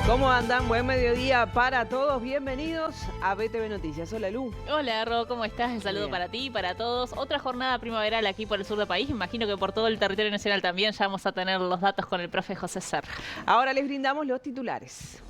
¿Cómo andan? Buen mediodía para todos. Bienvenidos a BTV Noticias. Hola, Lu. Hola, Ro, ¿cómo estás? El saludo para ti y para todos. Otra jornada primaveral aquí por el sur del país. Imagino que por todo el territorio nacional también. Ya vamos a tener los datos con el profe José Serra. Ahora les brindamos los titulares.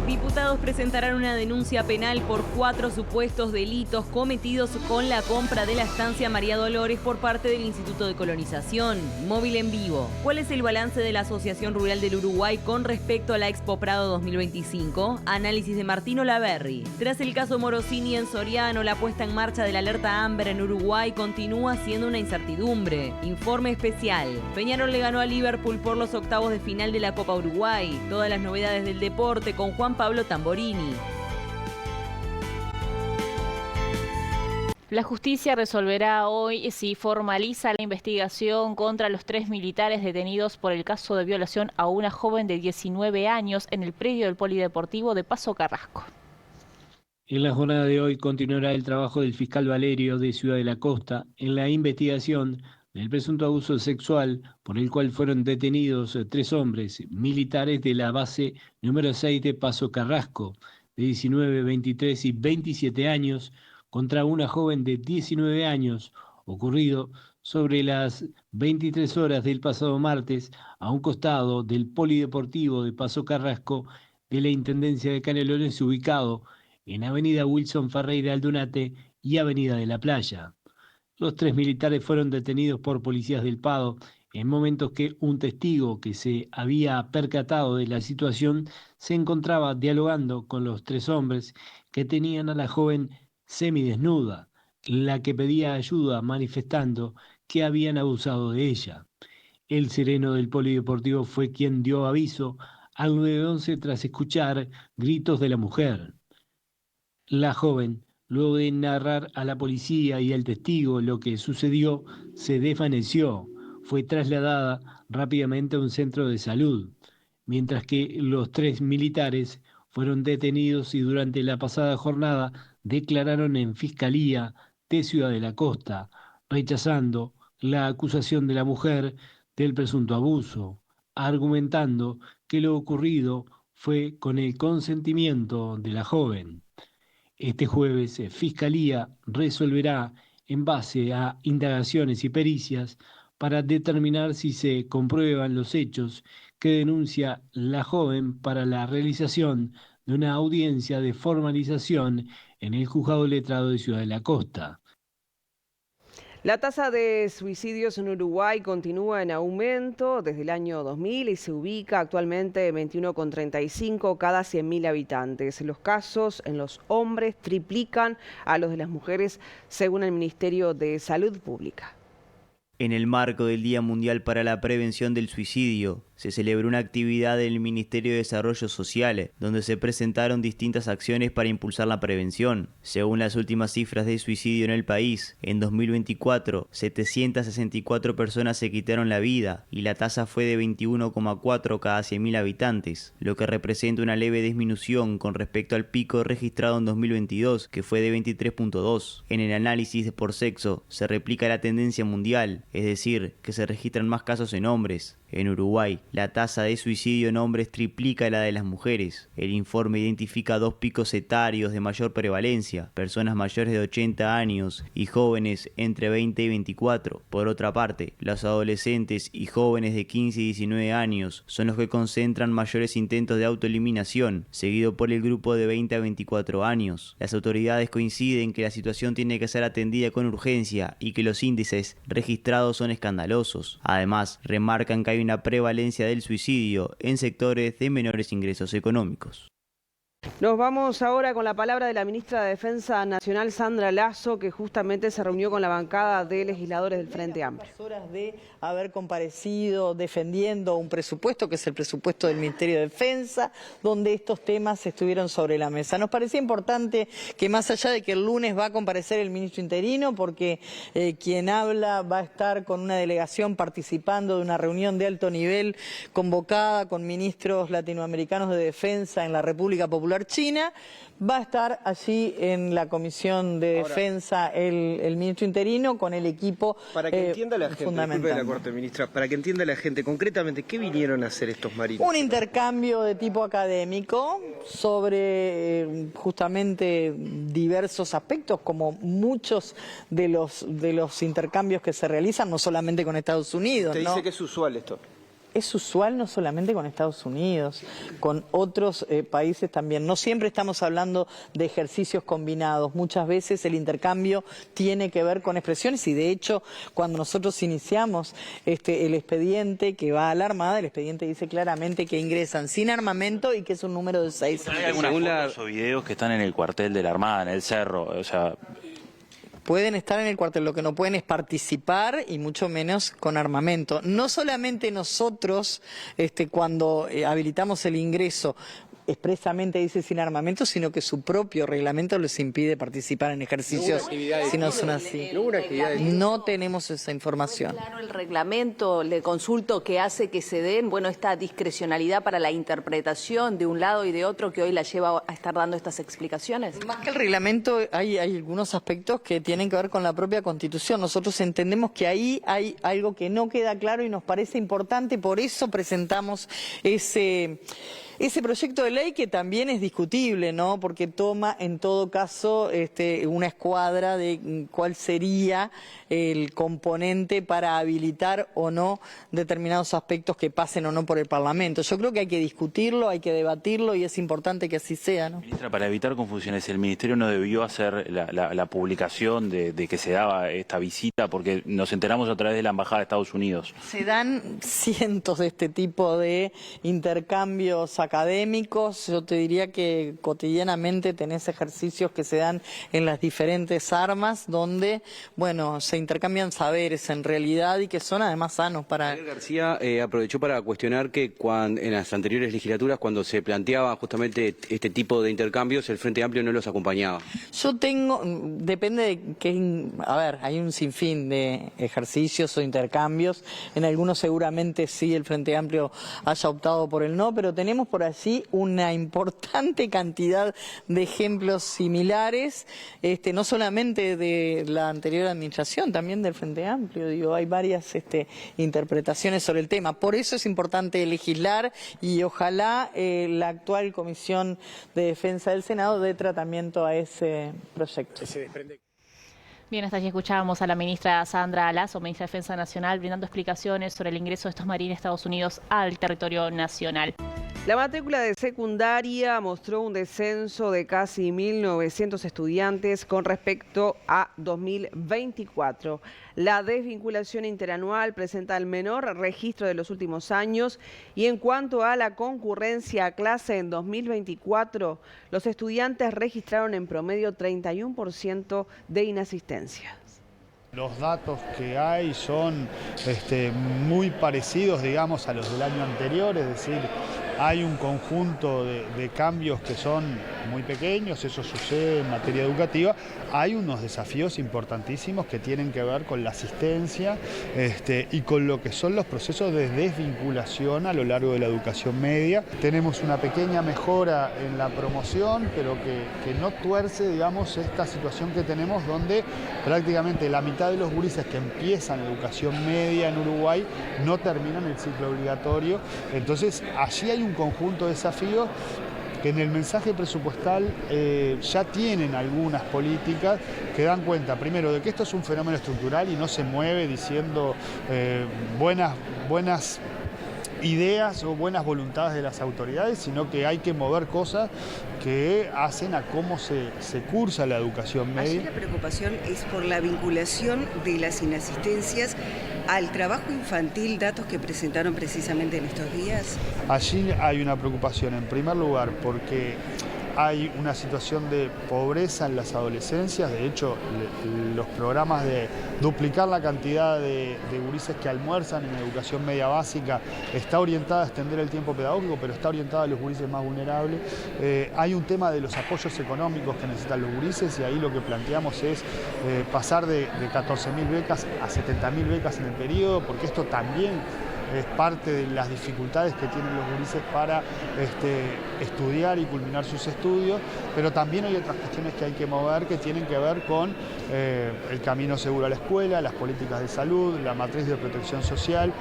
Diputados presentarán una denuncia penal por 4 supuestos delitos cometidos con la compra de la estancia María Dolores por parte del Instituto de Colonización. Móvil en vivo. ¿Cuál es el balance de la Asociación Rural del Uruguay con respecto a la Expo Prado 2025? Análisis de Martino Laverri. Tras el caso Morosini en Soriano, la puesta en marcha de la alerta Amber en Uruguay continúa siendo una incertidumbre. Informe especial. Peñarol le ganó a Liverpool por los octavos de final de la Copa Uruguay. Todas las novedades del deporte con Juan Pablo Tamborini. La justicia resolverá hoy si formaliza la investigación contra los 3 militares detenidos por el caso de violación a una joven de 19 años en el predio del Polideportivo de Paso Carrasco. En la jornada de hoy continuará el trabajo del fiscal Valerio de Ciudad de la Costa en la investigación del presunto abuso sexual por el cual fueron detenidos 3 hombres militares de la base número 6 de Paso Carrasco, de 19, 23 y 27 años, contra una joven de 19 años, ocurrido sobre las 23 horas del pasado martes a un costado del Polideportivo de Paso Carrasco de la Intendencia de Canelones, ubicado en Avenida Wilson Ferreira Aldunate y Avenida de la Playa. Los 3 militares fueron detenidos por policías del Pado en momentos que un testigo que se había percatado de la situación se encontraba dialogando con los 3 hombres que tenían a la joven semidesnuda, la que pedía ayuda manifestando que habían abusado de ella. El sereno del Polideportivo fue quien dio aviso al 911 tras escuchar gritos de la mujer. La joven, luego de narrar a la policía y al testigo lo que sucedió, se desvaneció. Fue trasladada rápidamente a un centro de salud, mientras que los 3 militares fueron detenidos y durante la pasada jornada declararon en Fiscalía de Ciudad de la Costa, rechazando la acusación de la mujer del presunto abuso, argumentando que lo ocurrido fue con el consentimiento de la joven. Este jueves, Fiscalía resolverá en base a indagaciones y pericias para determinar si se comprueban los hechos que denuncia la joven para la realización de una audiencia de formalización en el Juzgado Letrado de Ciudad de la Costa. La tasa de suicidios en Uruguay continúa en aumento desde el año 2000 y se ubica actualmente en 21,35 cada 100.000 habitantes. Los casos en los hombres triplican a los de las mujeres, según el Ministerio de Salud Pública. En el marco del Día Mundial para la Prevención del Suicidio, se celebró una actividad del Ministerio de Desarrollo Social, donde se presentaron distintas acciones para impulsar la prevención. Según las últimas cifras de suicidio en el país, en 2024, 764 personas se quitaron la vida y la tasa fue de 21,4 cada 100.000 habitantes, lo que representa una leve disminución con respecto al pico registrado en 2022, que fue de 23,2. En el análisis por sexo, se replica la tendencia mundial, es decir, que se registran más casos en hombres. En Uruguay, la tasa de suicidio en hombres triplica la de las mujeres. El informe identifica 2 picos etarios de mayor prevalencia, personas mayores de 80 años y jóvenes entre 20 y 24. Por otra parte, los adolescentes y jóvenes de 15 y 19 años son los que concentran mayores intentos de autoeliminación, seguido por el grupo de 20 a 24 años. Las autoridades coinciden que la situación tiene que ser atendida con urgencia y que los índices registrados son escandalosos. Además, remarcan que hay una prevalencia del suicidio en sectores de menores ingresos económicos. Nos vamos ahora con la palabra de la ministra de Defensa Nacional, Sandra Lasso, que justamente se reunió con la bancada de legisladores del Frente Amplio. Horas de haber comparecido defendiendo un presupuesto, que es el presupuesto del Ministerio de Defensa, donde estos temas estuvieron sobre la mesa. Nos parecía importante que, más allá de que el lunes va a comparecer el ministro interino, porque quien habla va a estar con una delegación participando de una reunión de alto nivel convocada con ministros latinoamericanos de defensa en la República Popular Popular China. Va a estar allí en la Comisión de Defensa el ministro interino con el equipo para que entienda la gente, disculpe la corte, ministra, para que entienda la gente concretamente, ¿qué vinieron a hacer estos marines? Un intercambio de tipo académico sobre justamente diversos aspectos, como muchos de los intercambios que se realizan, no solamente con Estados Unidos. Usted ¿no? dice que es usual esto. Es usual no solamente con Estados Unidos, con otros países también. No siempre estamos hablando de ejercicios combinados. Muchas veces el intercambio tiene que ver con expresiones y de hecho cuando nosotros iniciamos el expediente que va a la Armada, el expediente dice claramente que ingresan sin armamento y que es un número de 6. ¿Hay algunas fotos o videos que están en el cuartel de la Armada, en el cerro? O sea... Pueden estar en el cuartel, lo que no pueden es participar y mucho menos con armamento. No solamente nosotros, cuando habilitamos el ingreso, expresamente dice sin armamento, sino que su propio reglamento les impide participar en ejercicios si no son así. No tenemos esa información. Claro, el reglamento, le consulto, que hace que se den, esta discrecionalidad para la interpretación de un lado y de otro que hoy la lleva a estar dando estas explicaciones. Más que el reglamento, hay algunos aspectos que tienen que ver con la propia Constitución. Nosotros entendemos que ahí hay algo que no queda claro y nos parece importante, por eso presentamos ese proyecto de ley que también es discutible, ¿no? Porque toma en todo caso una escuadra de cuál sería el componente para habilitar o no determinados aspectos que pasen o no por el Parlamento. Yo creo que hay que discutirlo, hay que debatirlo y es importante que así sea, ¿no? Ministra, para evitar confusiones, el Ministerio no debió hacer la publicación de que se daba esta visita porque nos enteramos a través de la Embajada de Estados Unidos. Se dan cientos de este tipo de intercambios académicos. Yo te diría que cotidianamente tenés ejercicios que se dan en las diferentes armas donde, se intercambian saberes en realidad y que son además sanos para... Javier García aprovechó para cuestionar que en las anteriores legislaturas, cuando se planteaba justamente este tipo de intercambios, el Frente Amplio no los acompañaba. Depende de qué... hay un sinfín de ejercicios o intercambios. En algunos seguramente sí el Frente Amplio haya optado por el no, pero tenemos por allí una importante cantidad de ejemplos similares, no solamente de la anterior administración, también del Frente Amplio. Hay varias interpretaciones sobre el tema. Por eso es importante legislar y ojalá la actual Comisión de Defensa del Senado dé tratamiento a ese proyecto. Bien, hasta allí escuchábamos a la ministra Sandra Lasso, ministra de Defensa Nacional, brindando explicaciones sobre el ingreso de estos marines de Estados Unidos al territorio nacional. La matrícula de secundaria mostró un descenso de casi 1.900 estudiantes con respecto a 2024. La desvinculación interanual presenta el menor registro de los últimos años y en cuanto a la concurrencia a clase en 2024, los estudiantes registraron en promedio 31% de inasistencia. Los datos que hay son muy parecidos, digamos, a los del año anterior, es decir, hay un conjunto de cambios que son muy pequeños, eso sucede en materia educativa. Hay unos desafíos importantísimos que tienen que ver con la asistencia y con lo que son los procesos de desvinculación a lo largo de la educación media. Tenemos una pequeña mejora en la promoción, pero que no tuerce, digamos, esta situación que tenemos donde prácticamente la mitad de los gurises que empiezan educación media en Uruguay no terminan el ciclo obligatorio. Entonces, allí hay un conjunto de desafíos que en el mensaje presupuestal ya tienen algunas políticas que dan cuenta, primero, de que esto es un fenómeno estructural y no se mueve diciendo buenas ideas o buenas voluntades de las autoridades, sino que hay que mover cosas que hacen a cómo se cursa la educación media. Allí la preocupación es por la vinculación de las inasistencias al trabajo infantil, datos que presentaron precisamente en estos días. Allí hay una preocupación, en primer lugar, porque hay una situación de pobreza en las adolescencias. De hecho, los programas de duplicar la cantidad de gurises que almuerzan en educación media básica está orientada a extender el tiempo pedagógico, pero está orientada a los gurises más vulnerables. Hay un tema de los apoyos económicos que necesitan los gurises y ahí lo que planteamos es pasar de 14.000 becas a 70.000 becas en el periodo, porque esto también es parte de las dificultades que tienen los gurises para estudiar y culminar sus estudios, pero también hay otras cuestiones que hay que mover que tienen que ver con el camino seguro a la escuela, las políticas de salud, la matriz de protección social.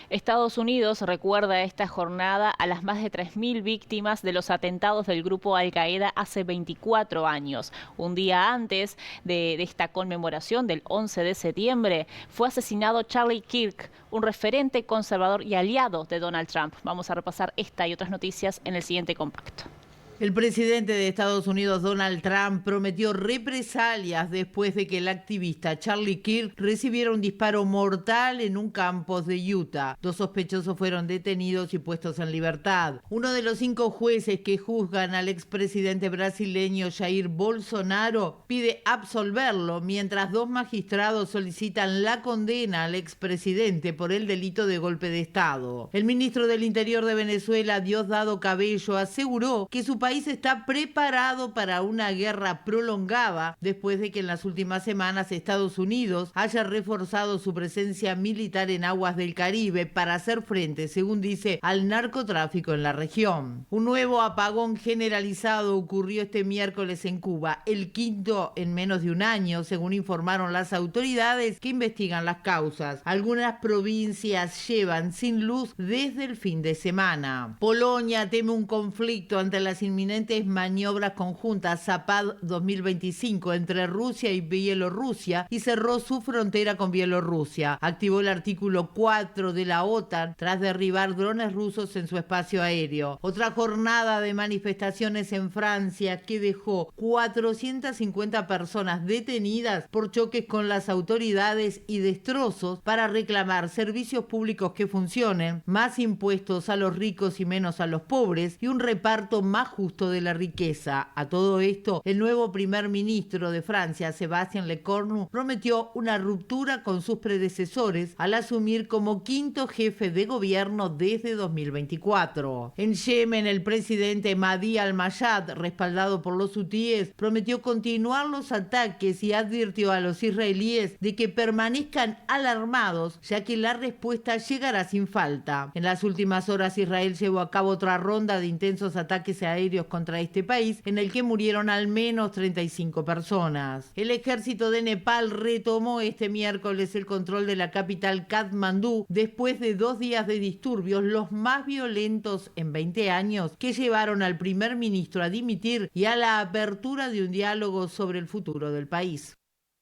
Estados Unidos recuerda esta jornada a las más de 3.000 víctimas de los atentados del grupo Al-Qaeda hace 24 años. Un día antes de esta conmemoración del 11 de septiembre, fue asesinado Charlie Kirk, un referente conservador y aliado de Donald Trump. Vamos a repasar esta y otras noticias en el siguiente compacto. El presidente de Estados Unidos, Donald Trump, prometió represalias después de que el activista Charlie Kirk recibiera un disparo mortal en un campus de Utah. 2 sospechosos fueron detenidos y puestos en libertad. Uno de los 5 jueces que juzgan al expresidente brasileño Jair Bolsonaro pide absolverlo, mientras 2 magistrados solicitan la condena al expresidente por el delito de golpe de Estado. El ministro del Interior de Venezuela, Diosdado Cabello, aseguró que su país está preparado para una guerra prolongada después de que en las últimas semanas Estados Unidos haya reforzado su presencia militar en aguas del Caribe para hacer frente, según dice, al narcotráfico en la región. Un nuevo apagón generalizado ocurrió este miércoles en Cuba, el 5º en menos de un año, según informaron las autoridades que investigan las causas. Algunas provincias llevan sin luz desde el fin de semana. Polonia teme un conflicto ante las inminentes maniobras conjuntas Zapad 2025 entre Rusia y Bielorrusia y cerró su frontera con Bielorrusia. Activó el artículo 4 de la OTAN tras derribar drones rusos en su espacio aéreo. Otra jornada de manifestaciones en Francia que dejó 450 personas detenidas por choques con las autoridades y destrozos para reclamar servicios públicos que funcionen, más impuestos a los ricos y menos a los pobres y un reparto más justo de la riqueza. A todo esto, el nuevo primer ministro de Francia, Sébastien Lecornu, prometió una ruptura con sus predecesores al asumir como 5º jefe de gobierno desde 2024. En Yemen, el presidente Mahdi al-Mayad, respaldado por los hutíes, prometió continuar los ataques y advirtió a los israelíes de que permanezcan alarmados, ya que la respuesta llegará sin falta. En las últimas horas, Israel llevó a cabo otra ronda de intensos ataques aéreos contra este país, en el que murieron al menos 35 personas. El ejército de Nepal retomó este miércoles el control de la capital Katmandú después de 2 días de disturbios, los más violentos en 20 años, que llevaron al primer ministro a dimitir y a la apertura de un diálogo sobre el futuro del país.